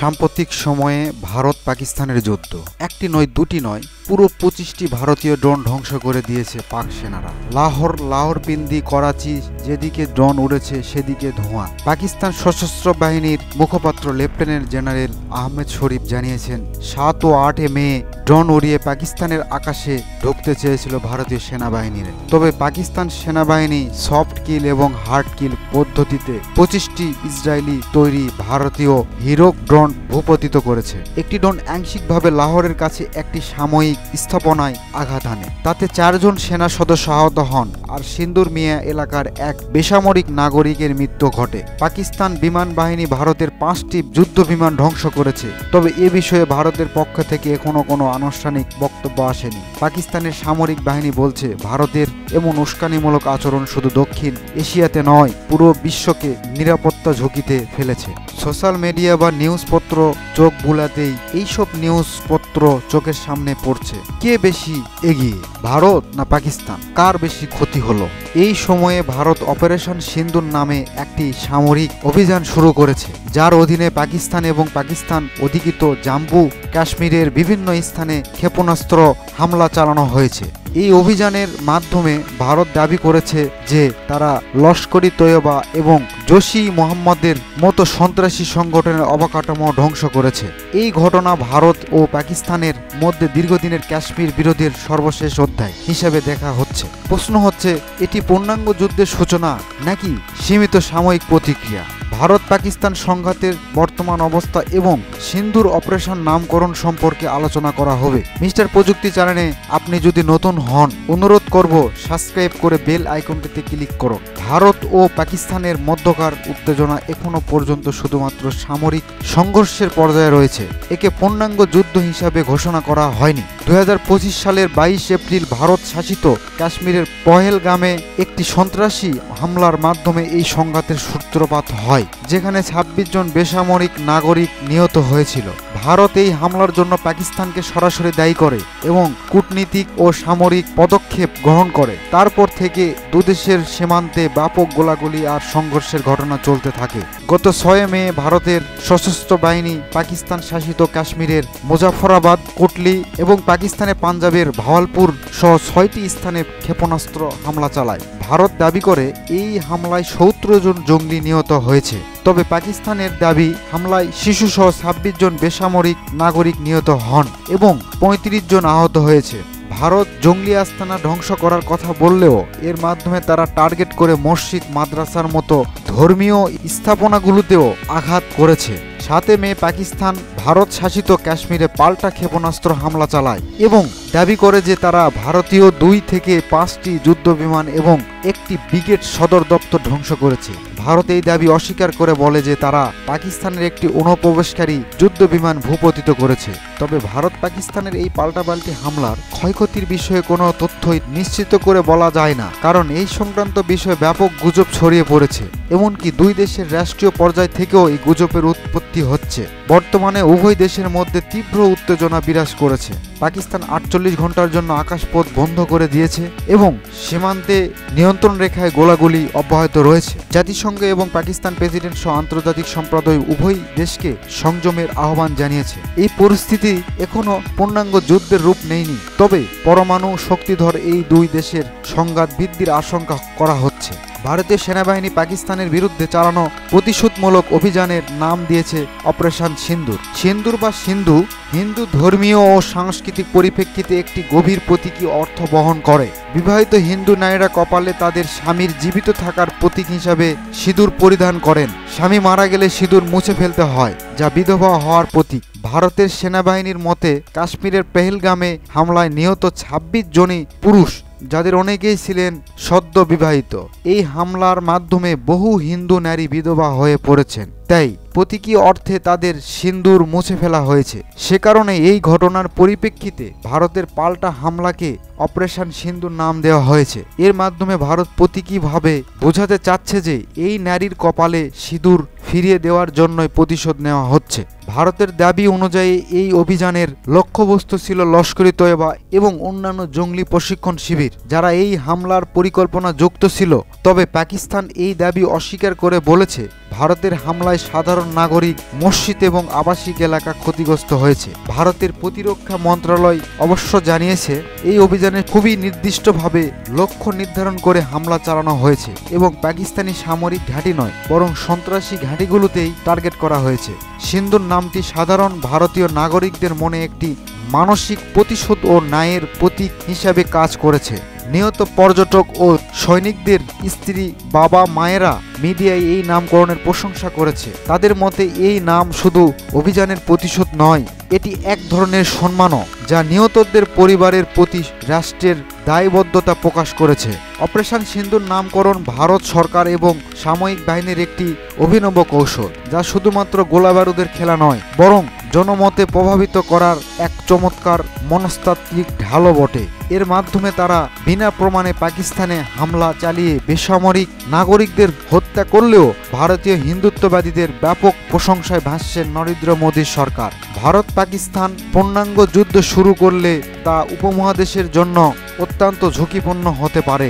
সাম্প্রতিক সময়ে ভারত পাকিস্তানের যুদ্ধ একটি নয় দুটি নয়, পুরো 25টি ভারতীয় ড্রোন ধ্বংস করে দিয়েছে পাক সেনারা। লাহোরপিন্দি, করাচি, যেদিকে ড্রোন উড়েছে সেদিকে ধোঁয়া। পাকিস্তান সশস্ত্র বাহিনীর মুখপাত্র লেফটেন্যান্ট জেনারেল আহমেদ শরীফ জানিয়েছেন, 7 ও 8 মে ড্রোন উড়িয়ে পাকিস্তানের আকাশে ঢুকতে চেয়েছিল ভারতীয় সেনাবাহিনীর। তবে পাকিস্তান সেনাবাহিনী সফট কিল এবং হার্ড কিল পদ্ধতিতে 25টি ইসরায়েলি তৈরি ভারতীয় হিরক ড্রোন ভূপতিত করেছে। একটি ড্রোন আংশিকভাবে লাহোরের কাছে একটি সাময়িক স্থাপনায় আঘাত হানে। তাতে 4 জন সেনা সদস্য আহত হন আর সিন্দুর মিয়া এলাকার এক বেসামরিক নাগরিকের মৃত্যু ঘটে। পাকিস্তান বিমান বাহিনী ভারতের 5টি যুদ্ধ বিমান ধ্বংস করেছে, তবে এ বিষয়ে ভারতের পক্ষ থেকে এখনো কোনো আনুষ্ঠানিক বক্তব্য আসেনি। পাকিস্তানের সামরিক বাহিনী বলছে, ভারতের এমন উস্কানিমূলক আচরণ শুধু দক্ষিণ এশিয়াতে নয়, পুরো বিশ্বকে নিরাপত্তা ঝুঁকিতে ফেলেছে। সোশ্যাল মিডিয়া বা নিউজপত্র চোখ বুলাতেই এইসব নিউজপত্র চোখের সামনে পড়ছে। কে বেশি এগিয়ে, ভারত না পাকিস্তান? কার বেশি ক্ষতি হলো? এই সময়ে ভারত অপারেশন সিন্দুর নামে একটি সামরিক অভিযান শুরু করেছে, যার অধীনে পাকিস্তান এবং পাকিস্তান অধিকৃত জম্মু কাশ্মীরের বিভিন্ন স্থানে ক্ষেপণাস্ত্র হামলা চালানো হয়েছে। এই অভিযানের মাধ্যমে ভারত দাবি করেছে যে তারা লস্করি তৈয়বা এবং জৈশ-ই মোহাম্মদের মতো সন্ত্রাসী সংগঠনের অবকাঠামো ধ্বংস করেছে। এই ঘটনা ভারত ও পাকিস্তানের মধ্যে দীর্ঘদিনের কাশ্মীর বিরোধের সর্বশেষ অধ্যায় হিসেবে দেখা হচ্ছে। প্রশ্ন হচ্ছে, এটি পূর্ণাঙ্গ যুদ্ধের সূচনা নাকি সীমিত সাময়িক প্রতিক্রিয়া? ভারত পাকিস্তান সংঘাতের বর্তমান অবস্থা এবং সিন্দুর অপারেশন নামকরণ সম্পর্কে আলোচনা করা হবে। মিস্টার প্রযুক্তি চ্যানেলে আপনি যদি নতুন হন, অনুরোধ করব সাবস্ক্রাইব করে বেল আইকনটিতে ক্লিক করুন। ভারত ও পাকিস্তানের মধ্যকার উত্তেজনা এখনো পর্যন্ত শুধুমাত্র সামরিক সংঘর্ষের পর্যায়ে রয়েছে। একে পূর্ণাঙ্গ যুদ্ধ হিসাবে ঘোষণা করা হয়নি। 2025 সালের 22 এপ্রিল ভারত শাসিত কাশ্মীরের পহেলগামে একটি সন্ত্রাসী হামলার মাধ্যমে এই সংঘাতের সূত্রপাত হয়, যেখানে 26 জন বেসামরিক নাগরিক নিহত হয়েছিল। ভারত এই হামলার জন্য পাকিস্তানকে সরাসরি দায়ী করে এবং কূটনীতিক ও সামরিক পদক্ষেপ গ্রহণ করে। তারপর থেকে দুদেশের সীমান্তে ব্যাপক গোলাগুলি আর সংঘর্ষের ঘটনা চলতে থাকে। গত 6 মে ভারতের সশস্ত্র বাহিনী পাকিস্তান শাসিত কাশ্মীরের মুজাফরাবাদ, কোটলি এবং পাকিস্তানের পাঞ্জাবের ভাওয়ালপুর সহ 6টি স্থানে ক্ষেপণাস্ত্র হামলা চালায়। ভারত দাবি করে এই হামলায় 70 জন জঙ্গি নিহত হয়েছে, তবে পাকিস্তানের দাবি হামলায় শিশুসহ 26 জন বেসামরিক নাগরিক নিহত হন এবং 35 জন আহত হয়েছে। ভারত জঙ্গি আস্তানা ধ্বংস করার কথা বললেও এর মাধ্যমে তারা টার্গেট করে মসজিদ, মাদ্রাসার মতো ধর্মীয় স্থাপনাগুলোতেও আঘাত করেছে। 7 মে পাকিস্তান ভারত শাসিত কাশ্মীরে পাল্টা ক্ষেপণাস্ত্র হামলা চালায় এবং দাবি করে যে তারা ভারতীয় 2 থেকে 5টি যুদ্ধ বিমান এবং একটি ব্রিগেড সদর দপ্তর ধ্বংস করেছে। ভারত এই দাবি অস্বীকার করে বলে যে তারা পাকিস্তানের একটি অনুপ্রবেশকারী যুদ্ধ বিমান ভূপতিত করেছে। তবে ভারত পাকিস্তানের এই পাল্টাপাল্টি হামলার ক্ষয়ক্ষতির বিষয়ে কোনো তথ্যই নিশ্চিত করে বলা যায় না, কারণ এই সংক্রান্ত বিষয়ে ব্যাপক গুজব ছড়িয়ে পড়েছে। এমনকি 2 দেশের রাষ্ট্রীয় পর্যায় থেকেও এই গুজবের উৎপত্তি হচ্ছে। বর্তমানে উভয় দেশের মধ্যে তীব্র উত্তেজনা বিরাজ করেছে। পাকিস্তান 48 ঘন্টার জন্য আকাশপথ বন্ধ করে দিয়েছে এবং সীমান্তে নিয়ন্ত্রণ রেখায় গোলাগুলি অব্যাহত রয়েছে। জাতিসংঘ এবং পাকিস্তান প্রেসিডেন্ট সহ আন্তর্জাতিক সম্প্রদায় উভয় দেশকে সংযমের আহ্বান জানিয়েছে। এই পরিস্থিতি এখনো পূর্ণাঙ্গ যুদ্ধের রূপ নেয়নি, তবে পরমাণু শক্তিধর এই 2 দেশের সংঘাত বৃদ্ধির আশঙ্কা করা হচ্ছে। ভারতীয় সেনাবাহিনী পাকিস্তানের বিরুদ্ধে চালানো প্রতিশোধমূলক অভিযানের নাম দিয়েছে অপারেশন সিন্দুর। সিন্দুর বা সিন্ধু হিন্দু ধর্মীয় ও সাংস্কৃতিক পরিপ্রেক্ষিতে একটি গভীর প্রতীকী অর্থ বহন করে। বিবাহিত হিন্দু নারীরা কপালে তাদের স্বামীর জীবিত থাকার প্রতীক হিসাবে সিঁদুর পরিধান করেন। স্বামী মারা গেলে সিঁদুর মুছে ফেলতে হয়, যা বিধবা হওয়ার প্রতীক। ভারতের সেনাবাহিনীর মতে কাশ্মীরের পেহেলগামে হামলায় নিহত 26 জনই পুরুষ, যাদের অনেকেই ছিলেন সদ্য বিবাহিত। এই হামলার মাধ্যমে বহু হিন্দু নারী বিধবা হয়ে পড়েছেন, তাই প্রতীকী অর্থে তাদের সিন্দুর মুছে ফেলা হয়েছে। সে কারণে এই ঘটনার পরিপ্রেক্ষিতে ভারতের পাল্টা হামলাকে অপারেশন সিন্দুর নাম দেওয়া হয়েছে। এর মাধ্যমে ভারত প্রতীকীভাবে বোঝাতে চাচ্ছে যে এই নারীর কপালে সিঁদুর ফিরিয়ে দেওয়ার জন্যই প্রতিশোধ নেওয়া হচ্ছে। ভারতের দাবি অনুযায়ী এই অভিযানের লক্ষ্যবস্তু ছিল লস্করি তয়বা এবং অন্যান্য জঙ্গলি প্রশিক্ষণ শিবির যারা এই হামলার পরিকল্পনা যুক্ত ছিল। তবে পাকিস্তান এই দাবি অস্বীকার করে বলেছে ভারতের হামলায় সাধারণ নাগরিক, মসজিদ এবং আবাসিক এলাকা ক্ষতিগ্রস্ত হয়েছে। ভারতের প্রতিরক্ষা মন্ত্রণালয় অবশ্য জানিয়েছে এই অভিযানে খুবই নির্দিষ্টভাবে লক্ষ্য নির্ধারণ করে হামলা চালানো হয়েছে এবং পাকিস্তানি সামরিক ঘাঁটি নয় বরং সন্ত্রাসী ঘাঁটিগুলোতেই টার্গেট করা হয়েছে। সিন্ধুর নামটি সাধারণ ভারতীয় নাগরিকদের মনে একটি মানসিক প্রতিশোধ ও ন্যায়ের প্রতীক হিসাবে কাজ করেছে। নিহত পর্যটক ও সৈনিকদের স্ত্রী, বাবা, মায়েরা মিডিয়ায় এই নামকরণের প্রশংসা করেছে। তাদের মতে এই নাম শুধু অভিযানের প্রতিশোধ নয়, এটি এক ধরনের সম্মানও যা নিহতদের পরিবারের প্রতি রাষ্ট্রের দায়বদ্ধতা প্রকাশ করেছে। অপারেশন সিন্ধুর নামকরণ ভারত সরকার এবং সামরিক বাহিনীর একটি অভিনব কৌশল, যা শুধুমাত্র গোলাবারুদের খেলা নয় বরং জনমতে প্রভাবিত করার এক চমৎকার মনস্তাত্ত্বিক ঢালও বটে। এর মাধ্যমে তারা বিনা প্রমাণে পাকিস্তানে হামলা চালিয়ে বেসামরিক নাগরিকদের হত্যা করলেও ভারতীয় হিন্দুত্ববাদীদের ব্যাপক প্রশংসায় ভাসছেন নরেন্দ্র মোদীর সরকার। ভারত পাকিস্তান পূর্ণাঙ্গ যুদ্ধ শুরু করলে তা উপমহাদেশের জন্য অত্যন্ত ঝুঁকিপূর্ণ হতে পারে।